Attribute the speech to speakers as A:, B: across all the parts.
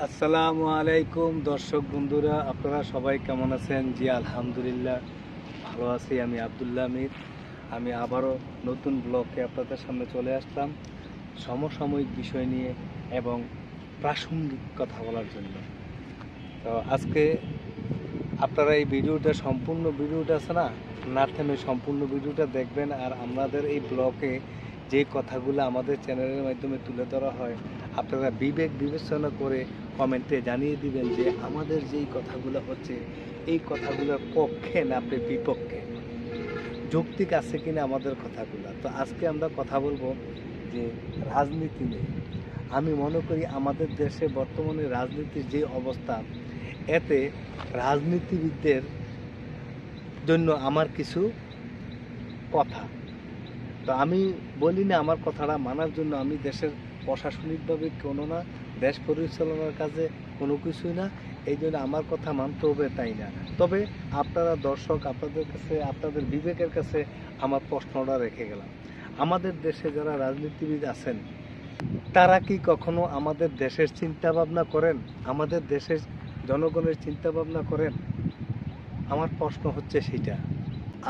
A: আসসালামু আলাইকুম দর্শক বন্ধুরা, আপনারা সবাই কেমন আছেন? জি আলহামদুলিল্লাহ ভালো আছি। আমি আব্দুল্লাহ আমির। আমি আবারও নতুন ব্লগে আপনাদের সামনে চলে আসলাম সমসাময়িক বিষয় নিয়ে এবং প্রাসঙ্গিক কথা বলার জন্য। তো আজকে আপনারা এই ভিডিওটা সম্পূর্ণ ভিডিওটা আছে না থেমে সম্পূর্ণ ভিডিওটা দেখবেন। আর আমাদের এই ব্লগে যে কথাগুলো আমাদের চ্যানেলের মাধ্যমে তুলে ধরা হয়, আপনারা বিবেক বিবেচনা করে কমেন্টে জানিয়ে দিবেন যে আমাদের যেই কথাগুলো হচ্ছে এই কথাগুলোর পক্ষে না আপনি বিপক্ষে, যৌক্তিক আছে কিনা আমাদের কথাগুলো। তো আজকে আমরা কথা বলবো যে রাজনীতি নিয়ে। আমি মনে করি আমাদের দেশে বর্তমানে রাজনীতির যে অবস্থা, এতে রাজনীতিবিদদের জন্য আমার কিছু কথা। তো আমি বলি না আমার কথাটা মানার জন্য আমি দেশের প্রশাসনিকভাবে কোনো না, দেশ পরিচালনার কাজে কোনো কিছুই না, এই জন্য আমার কথা মানতে হবে তাই না। তবে আপনারা দর্শক, আপনাদের কাছে, আপনাদের বিবেকের কাছে আমার প্রশ্নটা রেখে গেলাম। আমাদের দেশে যারা রাজনীতিবিদ আছেন তারা কি কখনো আমাদের দেশের চিন্তা ভাবনা করেন? আমাদের দেশের জনগণের চিন্তা ভাবনা করেন? আমার প্রশ্ন হচ্ছে সেটা।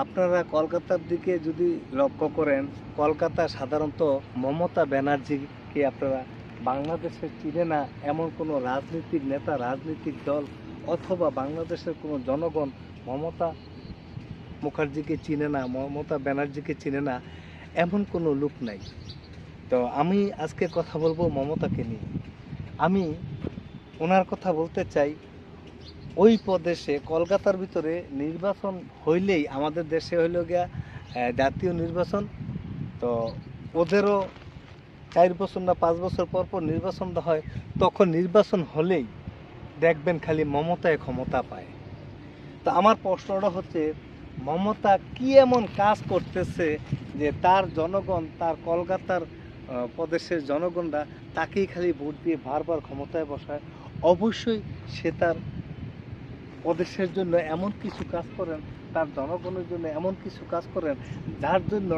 A: আপনারা কলকাতার দিকে যদি লক্ষ্য করেন, কলকাতা সাধারণত মমতা ব্যানার্জিকে আপনারা বাংলাদেশের চিনে না এমন কোনো রাজনীতিক নেতা, রাজনৈতিক দল অথবা বাংলাদেশের কোনো জনগণ মমতা মুখার্জিকে চিনে না, মমতা ব্যানার্জিকে চিনে না এমন কোনো লোক নাই। তো আমি আজকে কথা বলবো মমতাকে নিয়ে। আমি ওনার কথা বলতে চাই। ওই প্রদেশে কলকাতার ভিতরে নির্বাচন হইলেই, আমাদের দেশে হইল গিয়া জাতীয় নির্বাচন, তো ওদেরও 4 বছর না 5 বছর পর পর নির্বাচনটা হয়। তখন নির্বাচন হলেই দেখবেন খালি মমতায় ক্ষমতা পায়। তো আমার প্রশ্নটা হচ্ছে, মমতা কি এমন কাজ করতেছে যে তার জনগণ, তার কলকাতার প্রদেশের জনগণরা তাকেই খালি ভোট দিয়ে বারবার ক্ষমতায় বসায়? অবশ্যই সে তার প্রদেশের জন্য এমন কিছু কাজ করেন, তার জনগণের জন্য এমন কিছু কাজ করেন যার জন্য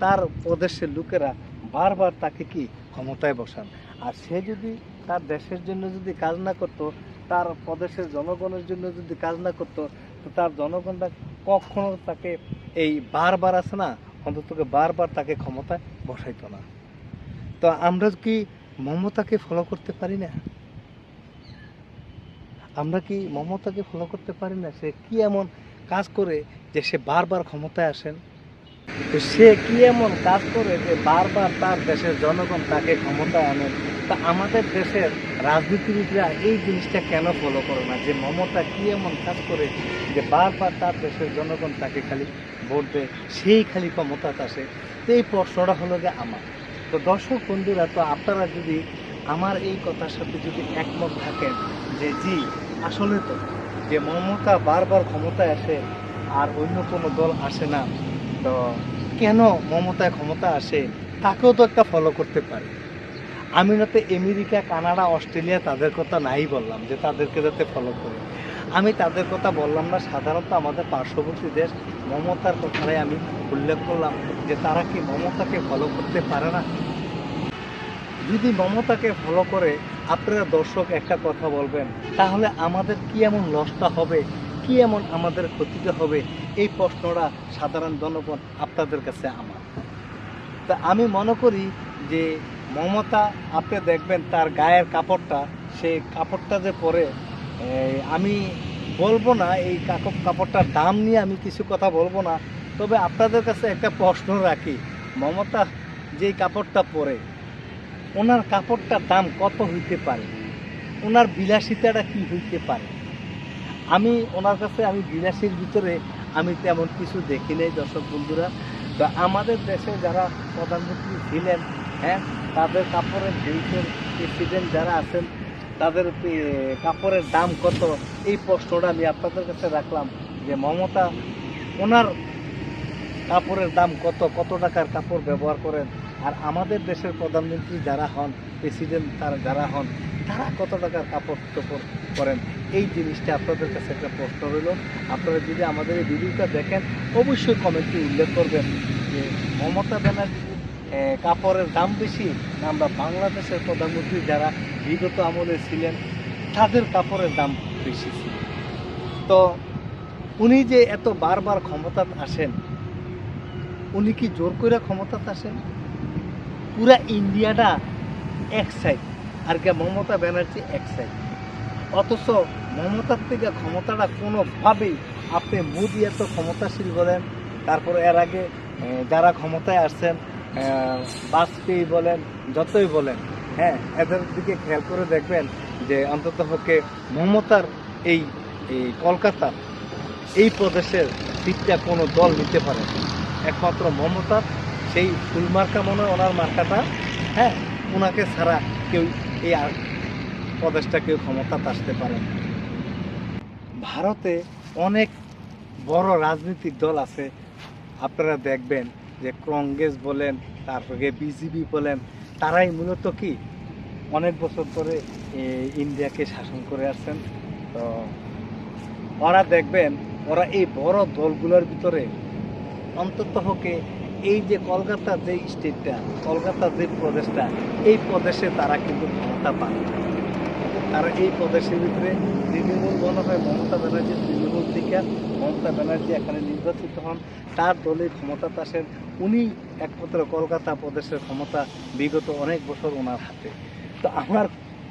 A: তার প্রদেশের লোকেরা বারবার তাকে কি ক্ষমতায় বসান। আর সে যদি তার দেশের জন্য যদি কাজ না করত, তার প্রদেশের জনগণের জন্য যদি কাজ না করত, তো তার জনগণরা কখনো তাকে এই বারবার আছে না, অন্তত বারবার তাকে ক্ষমতায় বসাইতো না। তো আমরা কি মমতাকে ফলো করতে পারি না? আমরা কি মমতাকে ফলো করতে পারি না? সে কি এমন কাজ করে যে সে বারবার ক্ষমতায় আসেন? তো সে কি এমন কাজ করে যে বারবার তার দেশের জনগণ তাকে ক্ষমতায় আনেন? তা আমাদের দেশের রাজনীতিবিদরা এই জিনিসটা কেন ফলো করে না, যে মমতা কি এমন কাজ করে যে বারবার তার দেশের জনগণ তাকে খালি ভোট দেয়, সেই খালি ক্ষমতাতে আসে? তো এই প্রশ্নটা হলো যে আমার। তো দর্শক বন্ধুরা, তো আপনারা যদি আমার এই কথার সাথে যদি একমত থাকেন যে জি আসলে তো যে মমতা বারবার ক্ষমতায় আসে আর অন্য কোনো দল আসে না, তো কেন মমতায় ক্ষমতা আসে, তাকেও তো একটা ফলো করতে পারে। আমি না তো আমেরিকা, কানাডা, অস্ট্রেলিয়া তাদের কথা নাই বললাম যে তাদেরকে যাতে ফলো করে, আমি তাদের কথা বললাম না। সাধারণত আমাদের পার্শ্ববর্তী দেশ মমতার কথাটাই আমি উল্লেখ করলাম যে তারা কি মমতাকে ফলো করতে পারে না? যদি মমতাকে ফলো করে, আপনারা দর্শক একটা কথা বলবেন, তাহলে আমাদের কি এমন লসটা হবে, কি এমন আমাদের ক্ষতিটা হবে? এই প্রশ্নটা সাধারণ জনগণ আপনাদের কাছে আমার। তা আমি মনে করি যে মমতা, আপনি দেখবেন তার গায়ের কাপড়টা, সেই কাপড়টা যে পরে, আমি বলবো না এই কাপড়টার দাম নিয়ে আমি কিছু কথা বলবো না। তবে আপনাদের কাছে একটা প্রশ্ন রাখি, মমতা যেই কাপড়টা পরে, ওনার কাপড়টার দাম কত হইতে পারে? ওনার বিলাসিতাটা কি হইতে পারে? আমি ওনার কাছে, আমি বিলাসীর ভিতরে আমি তেমন কিছু দেখি নাই দর্শক বন্ধুরা। তো আমাদের দেশে যারা প্রধানমন্ত্রী ছিলেন, হ্যাঁ, তাদের কাপড়ের দেশের প্রেসিডেন্ট যারা আছেন, তাদের কাপড়ের দাম কত? এই প্রশ্নটা আমি আপনাদের কাছে রাখলাম যে মমতা, ওনার কাপড়ের দাম কত, কত টাকার কাপড় ব্যবহার করেন? আর আমাদের দেশের প্রধানমন্ত্রী যারা হন, প্রেসিডেন্ট তারা যারা হন, তারা কত টাকার কাপড় চোপড় করেন? এই জিনিসটা আপনাদের কাছে একটা প্রশ্ন রইল। আপনারা যদি আমাদের এই ভিডিওটা দেখেন, অবশ্যই কমেন্টে উল্লেখ করবেন যে মমতা ব্যানার্জি কাপড়ের দাম বেশি, না আমরা বাংলাদেশের প্রধানমন্ত্রী যারা বিগত আমলে ছিলেন তাদের কাপড়ের দাম বেশি ছিল? তো উনি যে এত বারবার ক্ষমতাত আসেন, উনি কি জোর করে ক্ষমতাত আসেন? পুরা ইন্ডিয়াটা এক সাইড, আর কে মমতা ব্যানার্জি এক সাইড। অথচ মমতার থেকে ক্ষমতাটা কোনোভাবেই, আপনি মোদি এত ক্ষমতাশীল বলেন, তারপরে এর আগে যারা ক্ষমতায় আসছেন, বাজপেয়ী বলেন, যতই বলেন, হ্যাঁ, এদের দিকে খেয়াল করে দেখবেন যে অন্তত পক্ষে মমতার এই এই কলকাতার এই প্রদেশের সিটটা কোনো দল নিতে পারে না। একমাত্র মমতার সেই ফুল মার্কা মনে হয় ওনার মার্কাটা, হ্যাঁ, ওনাকে ছাড়া কেউ এই প্রদেশটা কেউ ক্ষমতাতে আসতে পারে না। ভারতে অনেক বড় রাজনৈতিক দল আছে, আপনারা দেখবেন যে কংগ্রেস বলেন, তারপরে বিজেপি বলেন, তারাই মূলত কি অনেক বছর ধরে ইন্ডিয়াকে শাসন করে আসছেন। তো ওরা দেখবেন, ওরা এই বড় দলগুলোর ভিতরে অন্তত হোকে এই যে কলকাতার যে স্টেটটা, কলকাতার যে প্রদেশটা, এই প্রদেশে তারা কিন্তু ক্ষমতা পান না। তারা এই প্রদেশের ভিতরে তৃণমূল মনে হয় মমতা ব্যানার্জির তৃণমূল থেকে মমতা ব্যানার্জি এখানে নির্বাচিত হন, তার দলে ক্ষমতাতে আসেন, উনি একমাত্র কলকাতা প্রদেশের ক্ষমতা বিগত অনেক বছর ওনার হাতে। তো আমার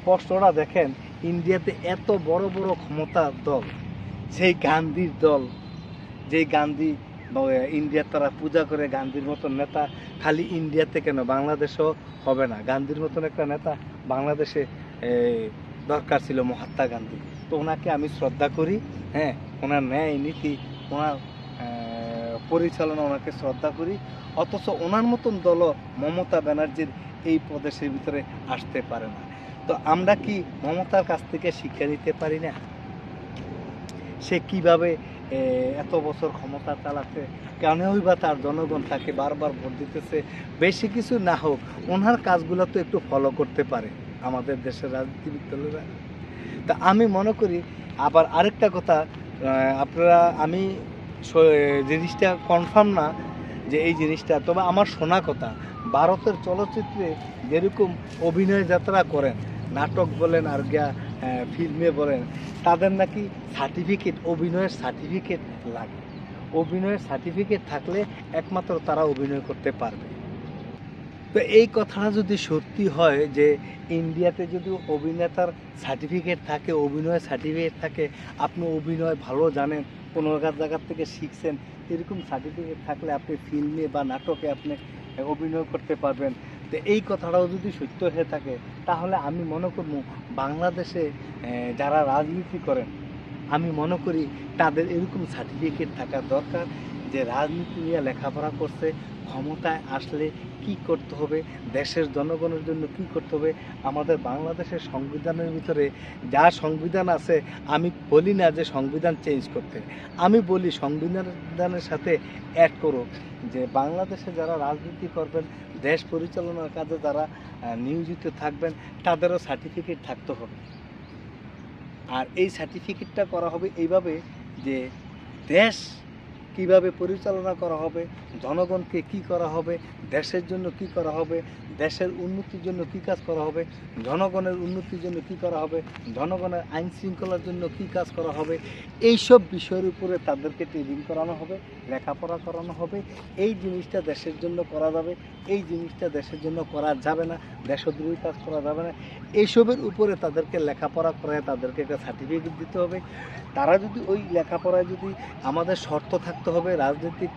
A: প্রশ্নটা দেখেন, ইন্ডিয়াতে এত বড় বড় ক্ষমতার দল, সেই গান্ধীর দল, যেই গান্ধী ইন্ডিয়ার তারা পূজা করে, গান্ধীর মতন নেতা খালি ইন্ডিয়াতে কেন, বাংলাদেশেও হবে না। গান্ধীর মতন একটা নেতা বাংলাদেশে দরকার ছিল, মহাত্মা গান্ধী। তো ওনাকে আমি শ্রদ্ধা করি, হ্যাঁ, ওনার ন্যায় নীতি, ওনার পরিচালনা, ওনাকে শ্রদ্ধা করি। অথচ ওনার মতন দলও মমতা ব্যানার্জির এই প্রদেশের ভিতরে আসতে পারে না। তো আমরা কি মমতার কাছ থেকে শিক্ষা নিতে পারি না? সে কিভাবে এত বছর ক্ষমতা চালাচ্ছে, কেনই বা তার জনগণ তাকে বারবার ভোট দিতেছে? বেশি কিছু না হোক, ওনার কাজগুলো তো একটু ফলো করতে পারে আমাদের দেশের রাজনীতিবিদ দলেরা। তা আমি মনে করি, আবার আরেকটা কথা, আপনারা, আমি জিনিসটা কনফার্ম না যে এই জিনিসটা, তবে আমার শোনা কথা, ভারতের চলচ্চিত্রে যেরকম অভিনয় যাত্রা করেন, নাটক বলেন আর গিয়া ফিল্মে বলেন, তাদের নাকি সার্টিফিকেট, অভিনয়ের সার্টিফিকেট লাগে। অভিনয়ের সার্টিফিকেট থাকলে একমাত্র তারা অভিনয় করতে পারবে। তো এই কথাটা যদি সত্যি হয় যে ইন্ডিয়াতে যদি অভিনেতার সার্টিফিকেট থাকে, অভিনয়ের সার্টিফিকেট থাকে, আপনি অভিনয় ভালো জানেন, কোনো জায়গার থেকে শিখছেন, এরকম সার্টিফিকেট থাকলে আপনি ফিল্মে বা নাটকে আপনি অভিনয় করতে পারবেন। তো এই কথাটাও যদি সত্য হয়ে থাকে, তাহলে আমি মনে করব বাংলাদেশে যারা রাজনীতি করেন, আমি মনে করি তাদের এরকম সার্টিফিকেট থাকা দরকার, যে রাজনীতি নিয়ে লেখাপড়া করছে, ক্ষমতায় আসলে কি করতে হবে, দেশের জনগণের জন্য কি করতে হবে। আমাদের বাংলাদেশের সংবিধানের ভিতরে যা সংবিধান আছে, আমি বলি না যে সংবিধান চেঞ্জ করতে, আমি বলি সংবিধানের সাথে অ্যাড করো যে বাংলাদেশে যারা রাজনীতি করবেন, দেশ পরিচালনার কাজে যারা নিয়োজিত থাকবেন, তাদেরও সার্টিফিকেট থাকতে হবে। আর এই সার্টিফিকেটটা করা হবে এইভাবে যে দেশ কিভাবে পরিচালনা করা হবে, জনগণকে কি করা হবে, দেশের জন্য কি করা হবে, দেশের উন্নতির জন্য কি কাজ করা হবে, জনগণের উন্নতির জন্য কি করা হবে, জনগণের আইন শৃঙ্খলার জন্য কি কাজ করা হবে, এইসব বিষয়ের উপরে তাদেরকে ট্রেনিং করানো হবে, লেখাপড়া করানো হবে। এই জিনিসটা দেশের জন্য করা যাবে, এই জিনিসটা দেশের জন্য করা যাবে না, দেশদ্রোহী কাজ করা যাবে না, এইসবের উপরে তাদেরকে লেখাপড়া করায় তাদেরকে একটা সার্টিফিকেট দিতে হবে। তারা যদি ওই লেখাপড়ায়, যদি আমাদের শর্ত থাকতে হবে রাজনৈতিক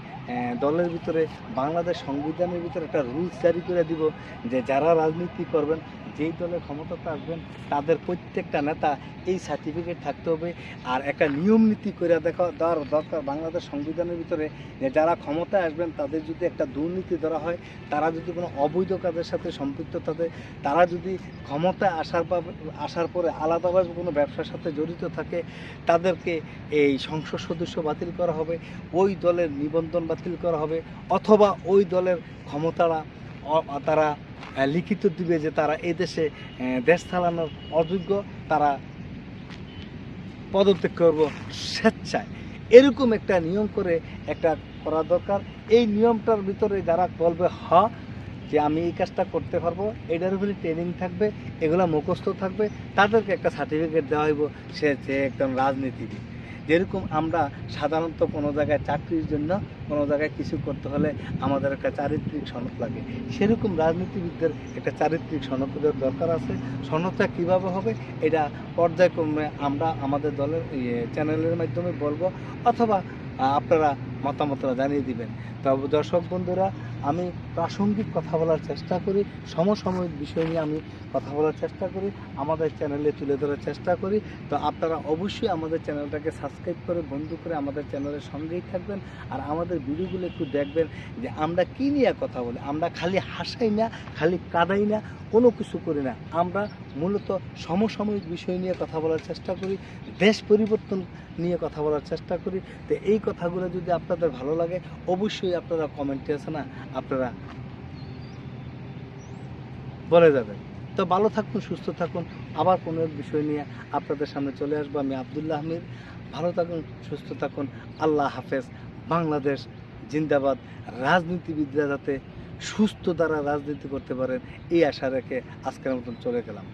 A: দলের ভিতরে, বাংলাদেশ সংবিধানের ভিতরে একটা রুলস জারি করে দিব যে যারা রাজনীতি করবেন, যেই দলের ক্ষমতাতে আসবেন, তাদের প্রত্যেকটা নেতা এই সার্টিফিকেট থাকতে হবে। আর একটা নিয়ম নীতি করে দেওয়ার দরকার বাংলাদেশ সংবিধানের ভিতরে, যে যারা ক্ষমতায় আসবেন তাদের যদি একটা দুর্নীতি ধরা হয়, তারা যদি কোনো অবৈধ কাজের সাথে সম্পৃক্ত থাকে, তারা যদি ক্ষমতায় আসার পরে আলাদাভাবে কোনো ব্যবসার সাথে জড়িত থাকে, তাদেরকে এই সংসদ সদস্য বাতিল করা হবে, ওই দলের নিবন্ধন বাতিল করা হবে, অথবা ওই দলের ক্ষমতারা তারা লিখিত দিবে যে তারা এদেশে দেশ চালানোর অযোগ্য, তারা পদত্যাগ করব স্বেচ্ছায়। এরকম একটা নিয়ম করে একটা করা দরকার। এই নিয়মটার ভিতরে যারা বলবে যে আমি এই কাজটা করতে পারবো, এটার উপরে ট্রেনিং থাকবে, এগুলো মুখস্থ থাকবে, তাদেরকে একটা সার্টিফিকেট দেওয়া হইব সে একদম রাজনীতিবিদ। যেরকম আমরা সাধারণত কোনো জায়গায় চাকরির জন্য কোনো জায়গায় কিছু করতে হলে আমাদের একটা চারিত্রিক সনদ লাগে, সেরকম রাজনীতিবিদদের একটা চারিত্রিক সনদের দরকার আছে। সনদটা কীভাবে হবে এটা পর্যায়ক্রমে আমরা আমাদের দলের চ্যানেলের মাধ্যমে বলবো, অথবা আপনারা মতামতটা জানিয়ে দিবেন। তবে দর্শক বন্ধুরা, আমি প্রাসঙ্গিক কথা বলার চেষ্টা করি, সমসাময়িক বিষয় নিয়ে আমি কথা বলার চেষ্টা করি, আমাদের চ্যানেলে তুলে ধরার চেষ্টা করি। তো আপনারা অবশ্যই আমাদের চ্যানেলটাকে সাবস্ক্রাইব করে বন্ধু করে আমাদের চ্যানেলের সঙ্গেই থাকবেন, আর আমাদের ভিডিওগুলো একটু দেখবেন যে আমরা কী নিয়ে কথা বলি। আমরা খালি হাসাই না, খালি কাঁদাই না, কোনো কিছু করি না। আমরা মূলত সমসাময়িক বিষয় নিয়ে কথা বলার চেষ্টা করি, দেশ পরিবর্তন নিয়ে কথা বলার চেষ্টা করি। তো এই কথাগুলো যদি আপনাদের ভালো লাগে, অবশ্যই আপনারা কমেন্টে আছে না, আপনারা বলে যাবেন। তো ভালো থাকুন, সুস্থ থাকুন, আবার কোনো এক বিষয় নিয়ে আপনাদের সামনে চলে আসবো। আমি আব্দুল্লাহ আহমেদ। ভালো থাকুন, সুস্থ থাকুন, আল্লাহ হাফেজ। বাংলাদেশ জিন্দাবাদ। রাজনীতিবিদরা যাতে সুস্থ দ্বারা রাজনীতি করতে পারেন, এই আশা রেখে আজকের মতন চলে গেলাম।